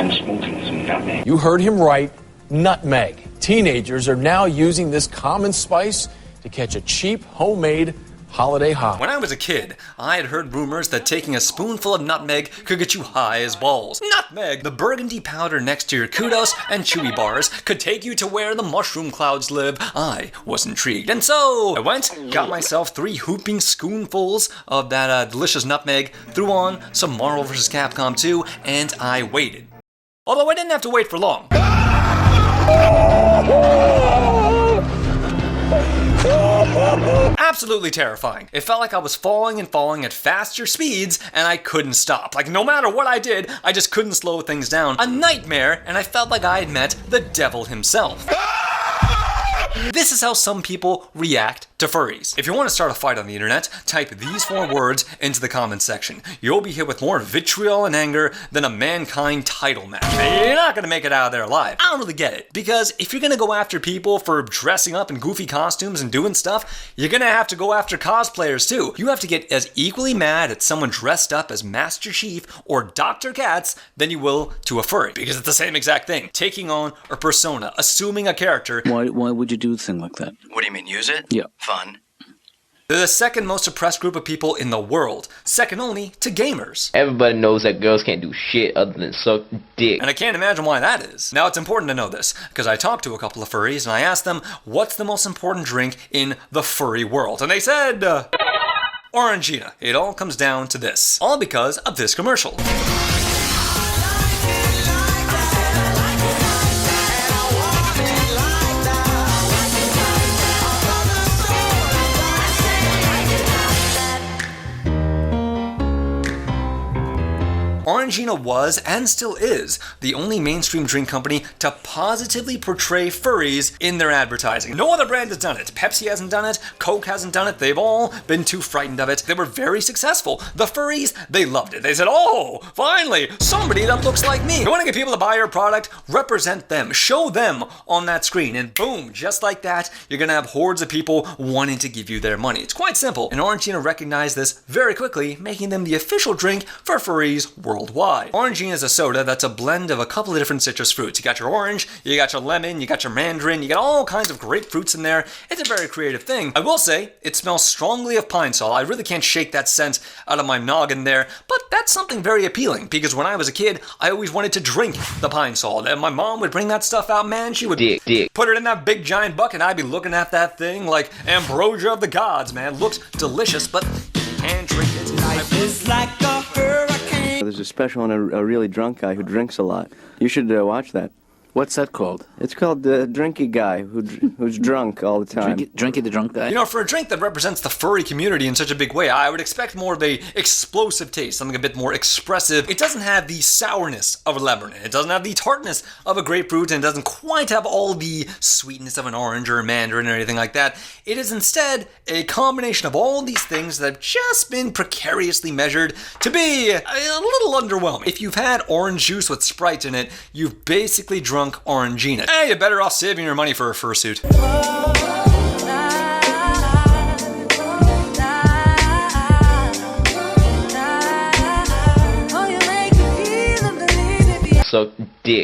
I'm smoking some nutmeg. You heard him right, nutmeg. Teenagers are now using this common spice to catch a cheap, homemade holiday high. When I was a kid, I had heard rumors that taking a spoonful of nutmeg could get you high as balls. Nutmeg, the burgundy powder next to your Kudos and Chewy bars, could take you to where the mushroom clouds live. I was intrigued, and so I went, got myself 3 hooping spoonfuls of that delicious nutmeg, threw on some Marvel vs. Capcom 2, and I waited. Although I didn't have to wait for long. Absolutely terrifying. It felt like I was falling and falling at faster speeds, and I couldn't stop. Like, no matter what I did, I just couldn't slow things down. A nightmare, and I felt like I had met the devil himself. This is how some people react to furries. If you want to start a fight on the internet, type these 4 words into the comments section. You'll be hit with more vitriol and anger than a mankind title match. And you're not going to make it out of there alive. I don't really get it. Because if you're going to go after people for dressing up in goofy costumes and doing stuff, you're going to have to go after cosplayers too. You have to get as equally mad at someone dressed up as Master Chief or Dr. Katz than you will to a furry. Because it's the same exact thing. Taking on a persona, assuming a character. Why would you do a thing like that? What do you mean, use it? Yeah. Fun. They're the second most oppressed group of people in the world, second only to gamers. Everybody knows that girls can't do shit other than suck dick. And I can't imagine why that is. Now, it's important to know this, because I talked to a couple of furries and I asked them, what's the most important drink in the furry world? And they said, Orangina. It all comes down to this. All because of this commercial. Orangina was, and still is, the only mainstream drink company to positively portray furries in their advertising. No other brand has done it. Pepsi hasn't done it. Coke hasn't done it. They've all been too frightened of it. They were very successful. The furries, they loved it. They said, oh, finally, somebody that looks like me. You want to get people to buy your product? Represent them. Show them on that screen. And boom, just like that, you're going to have hordes of people wanting to give you their money. It's quite simple. And Orangina recognized this very quickly, making them the official drink for furries worldwide. Orangina is a soda that's a blend of a couple of different citrus fruits. You got your orange, you got your lemon, you got your mandarin, you got all kinds of great fruits in there. It's a very creative thing. I will say, it smells strongly of pine sol. I really can't shake that scent out of my noggin there, but that's something very appealing because when I was a kid, I always wanted to drink the pine sol. And my mom would bring that stuff out, man, she would put it in that big giant bucket and I'd be looking at that thing like ambrosia of the gods, man. Looks delicious, but you can't drink it. Life is like a hurricane. There's a special on a really drunk guy who drinks a lot. You should watch that. What's that called? It's called the Drinky Guy, who's drunk all the time. Drinky the Drunk Guy? You know, for a drink that represents the furry community in such a big way, I would expect more of a explosive taste, something a bit more expressive. It doesn't have the sourness of a lemon, it doesn't have the tartness of a grapefruit, and it doesn't quite have all the sweetness of an orange or a mandarin or anything like that. It is instead a combination of all these things that have just been precariously measured to be a little underwhelming. If you've had orange juice with Sprite in it, you've basically drunk Orangina. Hey, you're better off saving your money for a fursuit. Suck dick.